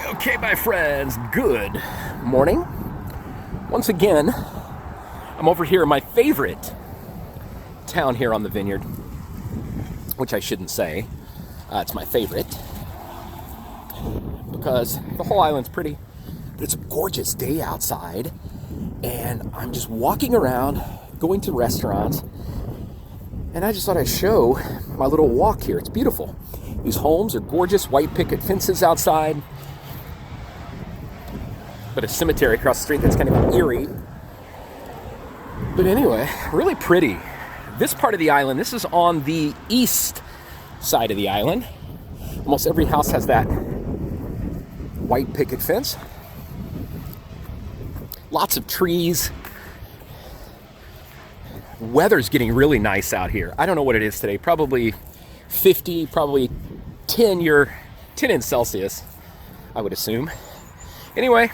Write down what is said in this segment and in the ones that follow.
Okay, my friends, good morning. Once again, I'm over here in my favorite town here on the Vineyard, which I shouldn't say. It's my favorite because the whole island's pretty. It's a gorgeous day outside, and I'm just walking around, going to restaurants, and I just thought I'd show my little walk here. It's beautiful. These homes are gorgeous, white picket fences outside, but a cemetery across the street that's kind of eerie. But anyway, really pretty. This part of the island, this is on the east side of the island. Almost every house has that white picket fence. Lots of trees. Weather's getting really nice out here. I don't know what it is today. Probably 50, probably 10 in Celsius, I would assume. Anyway,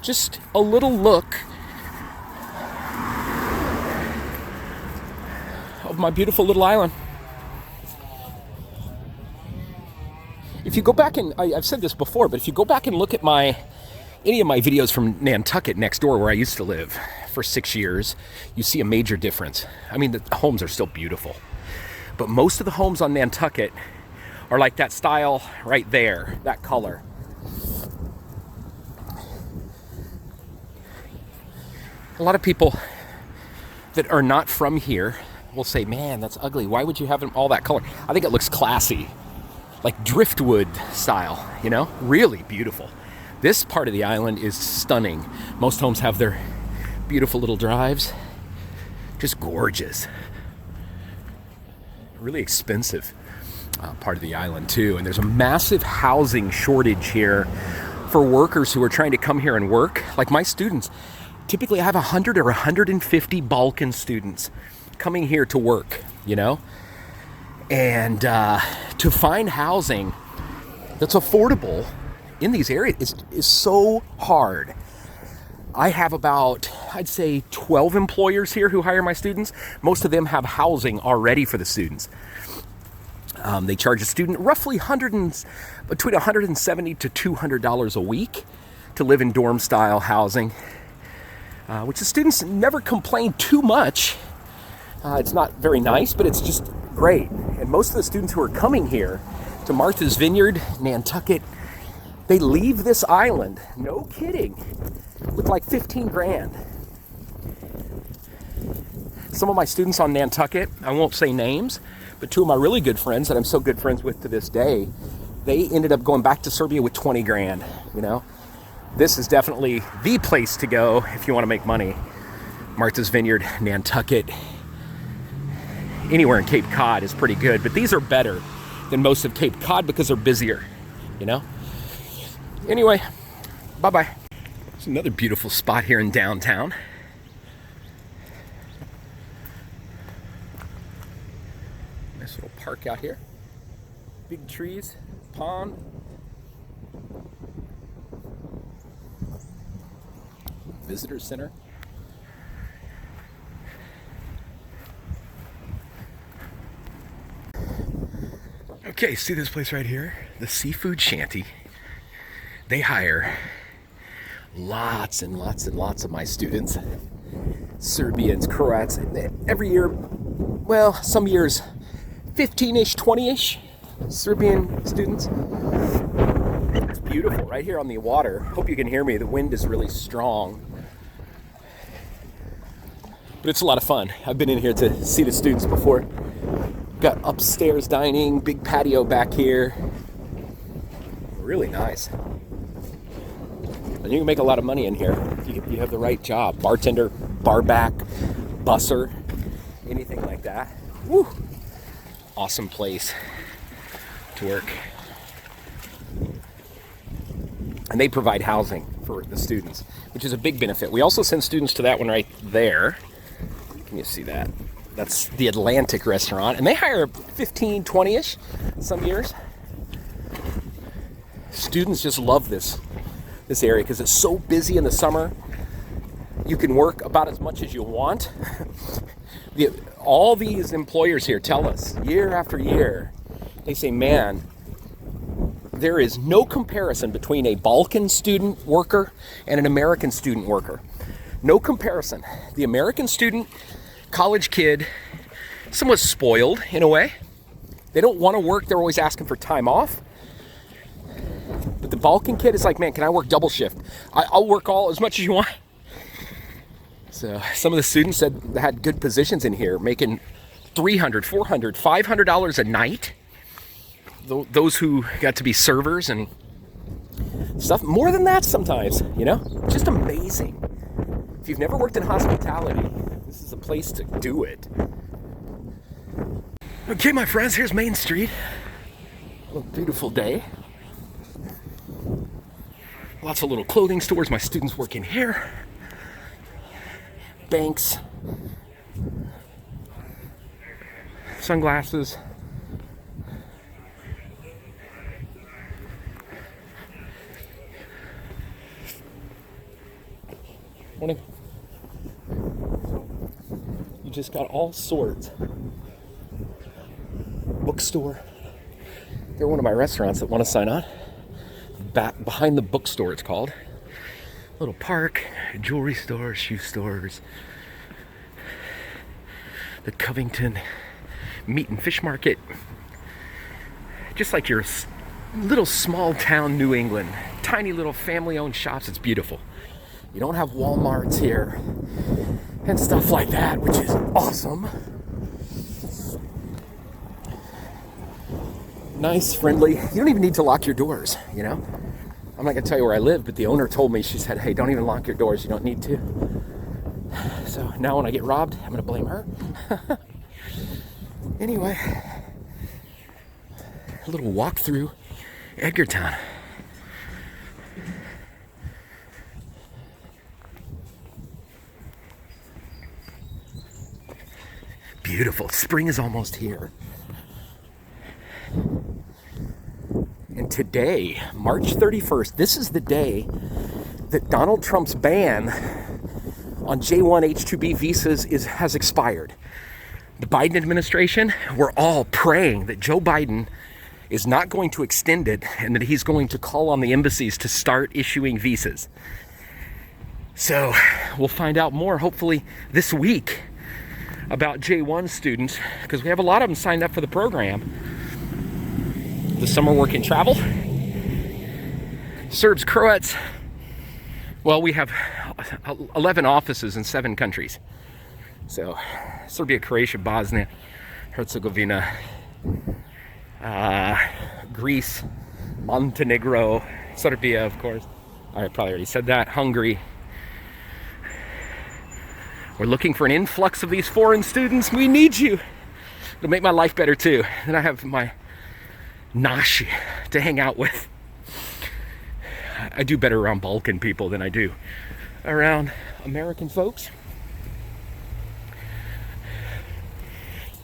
just a little look of my beautiful little island. If you go back and, I've said this before, but if you go back and look at any of my videos from Nantucket next door where I used to live for 6 years, you see a major difference. I mean, the homes are still beautiful, but most of the homes on Nantucket are like that style right there, that color. A lot of people that are not from here will say, man, that's ugly. Why would you have all that color? I think it looks classy, like driftwood style, you know, really beautiful. This part of the island is stunning. Most homes have their beautiful little drives, just gorgeous. Really expensive part of the island too. And there's a massive housing shortage here for workers who are trying to come here and work. Like my students, typically I have 100 or 150 Balkan students coming here to work, you know? And to find housing that's affordable in these areas is so hard. I have about, I'd say 12 employers here who hire my students. Most of them have housing already for the students. They charge a student roughly between $170 to $200 a week to live in dorm style housing. Which the students never complain too much. It's not very nice, but it's just great. And most of the students who are coming here to Martha's Vineyard, Nantucket, they leave this island, no kidding, with like 15 grand. Some of my students on Nantucket, I won't say names, but two of my really good friends that I'm so good friends with to this day, they ended up going back to Serbia with 20 grand, you know? This is definitely the place to go if you want to make money. Martha's Vineyard, Nantucket, anywhere in Cape Cod is pretty good, but these are better than most of Cape Cod because they're busier, you know? Anyway, bye-bye. There's another beautiful spot here in downtown. Nice little park out here. Big trees, pond. Visitor center. Okay, see this place right here? The Seafood Shanty. They hire lots and lots and lots of my students. Serbians, Croats, every year, well, some years 15-ish, 20-ish Serbian students. It's beautiful right here on the water. Hope you can hear me. The wind is really strong. But it's a lot of fun. I've been in here to see the students before. Got upstairs dining, big patio back here. Really nice. And you can make a lot of money in here if you have the right job. Bartender, bar back, busser, anything like that. Woo! Awesome place to work. And they provide housing for the students, which is a big benefit. We also send students to that one right there. Can you see that? That's the Atlantic restaurant. And they hire 15, 20-ish some years. Students just love this area because it's so busy in the summer. You can work about as much as you want. All these employers here tell us year after year, they say, man, there is no comparison between a Balkan student worker and an American student worker. No comparison. The American student, college kid, somewhat spoiled in a way. They don't want to work. They're always asking for time off. But the Balkan kid is like, man, can I work double shift? I'll work all as much as you want. So some of the students said they had good positions in here, making $300, $400, $500 a night. Those who got to be servers and stuff, more than that sometimes, you know? Just amazing. If you've never worked in hospitality, this is a place to do it. Okay, my friends, here's Main Street. A beautiful day. Lots of little clothing stores. My students work in here. Banks. Sunglasses. Morning. You just got all sorts. Bookstore. They're one of my restaurants that want to sign on. Back behind the bookstore, it's called. Little park, jewelry stores, shoe stores. The Covington Meat and Fish Market. Just like your little small town New England. Tiny little family-owned shops. It's beautiful. You don't have Walmarts here and stuff like that, which is awesome. Nice, friendly. You don't even need to lock your doors, you know? I'm not gonna tell you where I live, but the owner told me, she said, hey, don't even lock your doors, you don't need to. So now when I get robbed, I'm gonna blame her. Anyway, a little walk through Edgartown. Beautiful. Spring is almost here. And today, March 31st, this is the day that Donald Trump's ban on J1 H-2B visas has expired. The Biden administration, we're all praying that Joe Biden is not going to extend it and that he's going to call on the embassies to start issuing visas. So we'll find out more, hopefully this week, about J1 students, because we have a lot of them signed up for the program. The summer work and travel. Serbs, Croats. Well, we have 11 offices in 7 countries. So, Serbia, Croatia, Bosnia, Herzegovina, Greece, Montenegro, Serbia, of course. I probably already said that. Hungary. We're looking for an influx of these foreign students. We need you. It'll make my life better too. And I have my Nashi to hang out with. I do better around Balkan people than I do around American folks.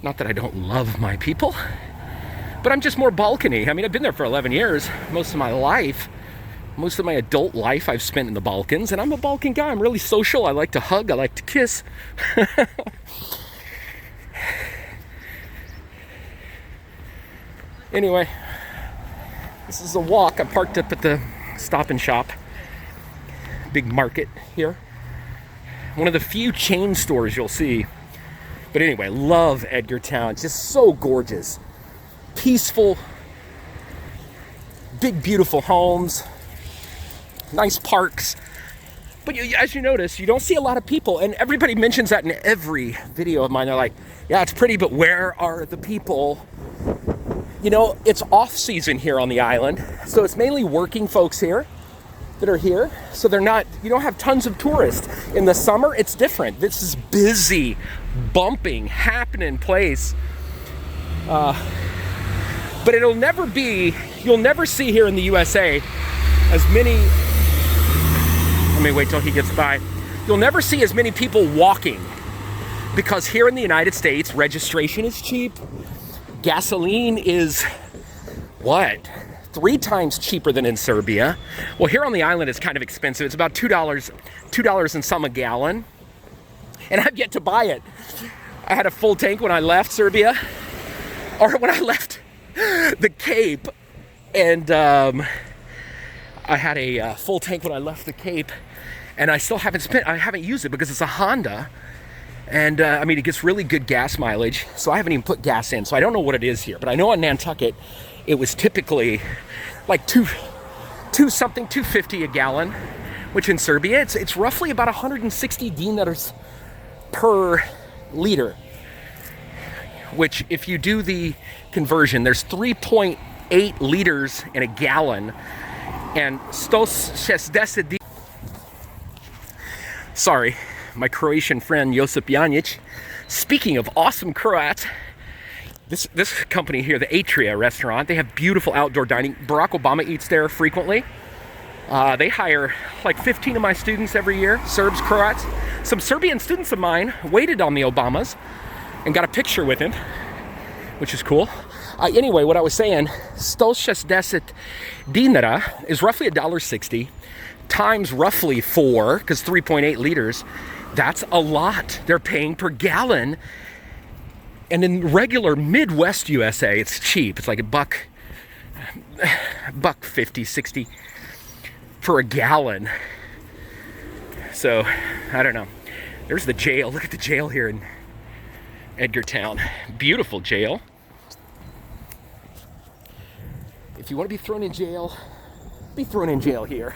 Not that I don't love my people, but I'm just more Balkan-y. I mean, I've been there for 11 years. Most of my life, most of my adult life I've spent in the Balkans, and I'm a Balkan guy. I'm really social. I like to hug. I like to kiss. Anyway, this is a walk. I parked up at the Stop and Shop. Big market here. One of the few chain stores you'll see. But anyway, love Edgartown. Just so gorgeous. Peaceful. Big, beautiful homes. Nice parks. But as you notice, you don't see a lot of people. And everybody mentions that in every video of mine. They're like, yeah, it's pretty, but where are the people? You know, it's off season here on the island. So it's mainly working folks here that are here. So you don't have tons of tourists. In the summer, it's different. This is busy, bumping, happening place. But you'll never see here in the USA as many, let me wait till he gets by. You'll never see as many people walking because here in the United States, registration is cheap. Gasoline is, what? 3 times cheaper than in Serbia. Well, here on the island, it's kind of expensive. It's about $2 and some a gallon. And I've yet to buy it. I had a full tank when I left Serbia, or when I left the Cape, And I had a full tank when I left the Cape, and I still haven't used it because it's a Honda. And I mean, it gets really good gas mileage, so I haven't even put gas in. So I don't know what it is here, but I know on Nantucket, it was typically like 250 a gallon, which in Serbia, it's roughly about 160 dinars per liter, which if you do the conversion, there's 3.8 liters in a gallon, and sorry, my Croatian friend Josip Janic. Speaking of awesome Croats, this company here, the Atria restaurant, they have beautiful outdoor dining. Barack Obama eats there frequently. They hire like 15 of my students every year, Serbs, Croats. Some Serbian students of mine waited on the Obamas and got a picture with him, which is cool. Anyway, what I was saying, 160 dinara is roughly $1.60 times roughly 4, because 3.8 liters, that's a lot they're paying per gallon. And in regular Midwest USA, it's cheap. It's like $1.50, 60 for a gallon. So, I don't know. There's the jail. Look at the jail here in Edgartown. Beautiful jail. If you want to be thrown in jail, be thrown in jail here.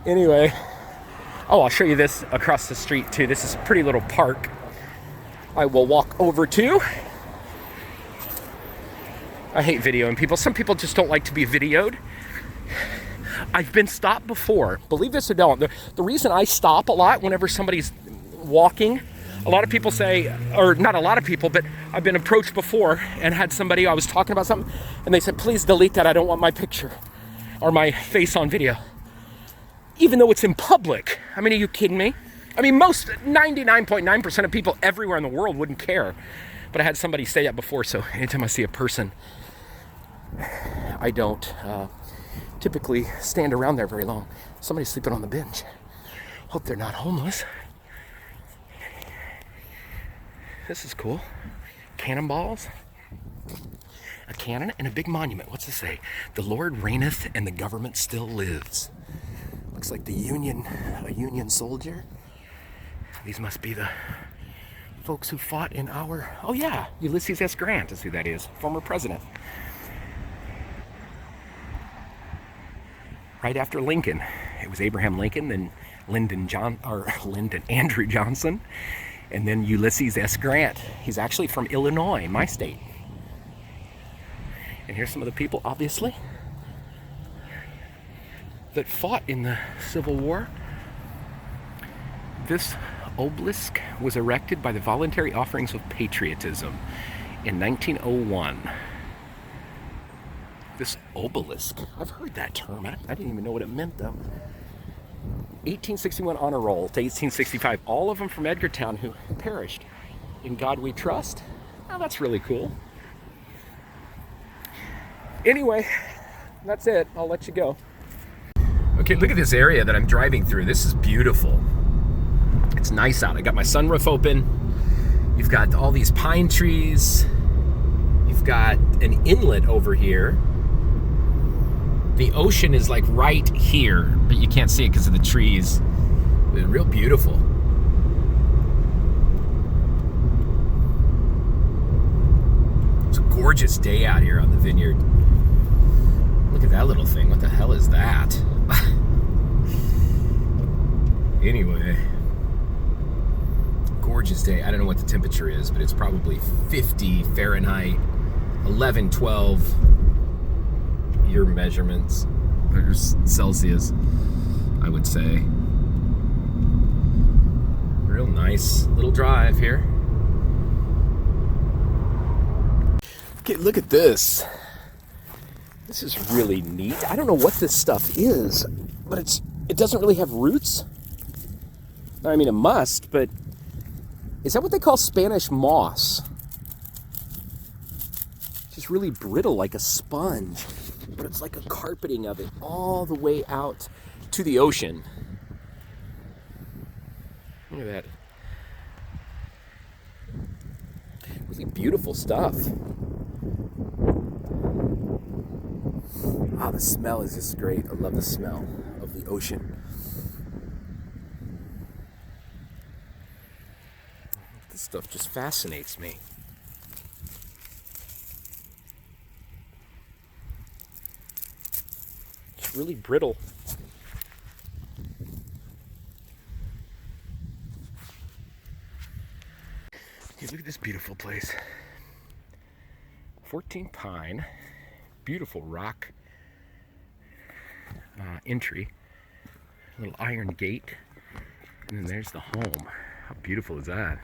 Anyway, I'll show you this across the street too. This is a pretty little park I will walk over to. I hate videoing people. Some people just don't like to be videoed. I've been stopped before. Believe this or don't. The reason I stop a lot whenever somebody's walking, a lot of people say, or not a lot of people, but I've been approached before and had somebody, I was talking about something, and they said, please delete that. I don't want my picture or my face on video. Even though it's in public. I mean, are you kidding me? I mean, most 99.9% of people everywhere in the world wouldn't care. But I had somebody say that before, so anytime I see a person, I don't typically stand around there very long. Somebody's sleeping on the bench. Hope they're not homeless. This is cool. Cannonballs. A cannon and a big monument. What's it say? The Lord reigneth and the government still lives. Looks like a Union soldier. These must be the folks who fought in our, oh yeah, Ulysses S. Grant is who that is, former president. Right after Lincoln, it was Abraham Lincoln, then Andrew Johnson, and then Ulysses S. Grant. He's actually from Illinois, my state. And here's some of the people, obviously, that fought in the Civil War. This obelisk was erected by the Voluntary Offerings of Patriotism in 1901. This obelisk, I've heard that term. I didn't even know what it meant though. 1861 honor roll to 1865. All of them from Edgartown who perished. In God we trust. Oh, that's really cool. Anyway, that's it. I'll let you go. Okay, look at this area that I'm driving through. This is beautiful. It's nice out. I got my sunroof open. You've got all these pine trees. You've got an inlet over here. The ocean is like right here, but you can't see it because of the trees. It's real beautiful. It's a gorgeous day out here on the vineyard. Look at that little thing. What the hell is that? Anyway, gorgeous day. I don't know what the temperature is, but it's probably 50 Fahrenheit, 11, 12 year measurements, or Celsius, I would say. Real nice little drive here. Okay, look at this. This is really neat. I don't know what this stuff is, but it doesn't really have roots. I mean, it must, but is that what they call Spanish moss? It's just really brittle, like a sponge, but it's like a carpeting of it all the way out to the ocean. Look at that. Really beautiful stuff. Oh, the smell is just great. I love the smell of the ocean. This stuff just fascinates me. It's really brittle. Okay, look at this beautiful place. 14 Pine, beautiful rock entry, little iron gate, and then there's the home. How beautiful is that?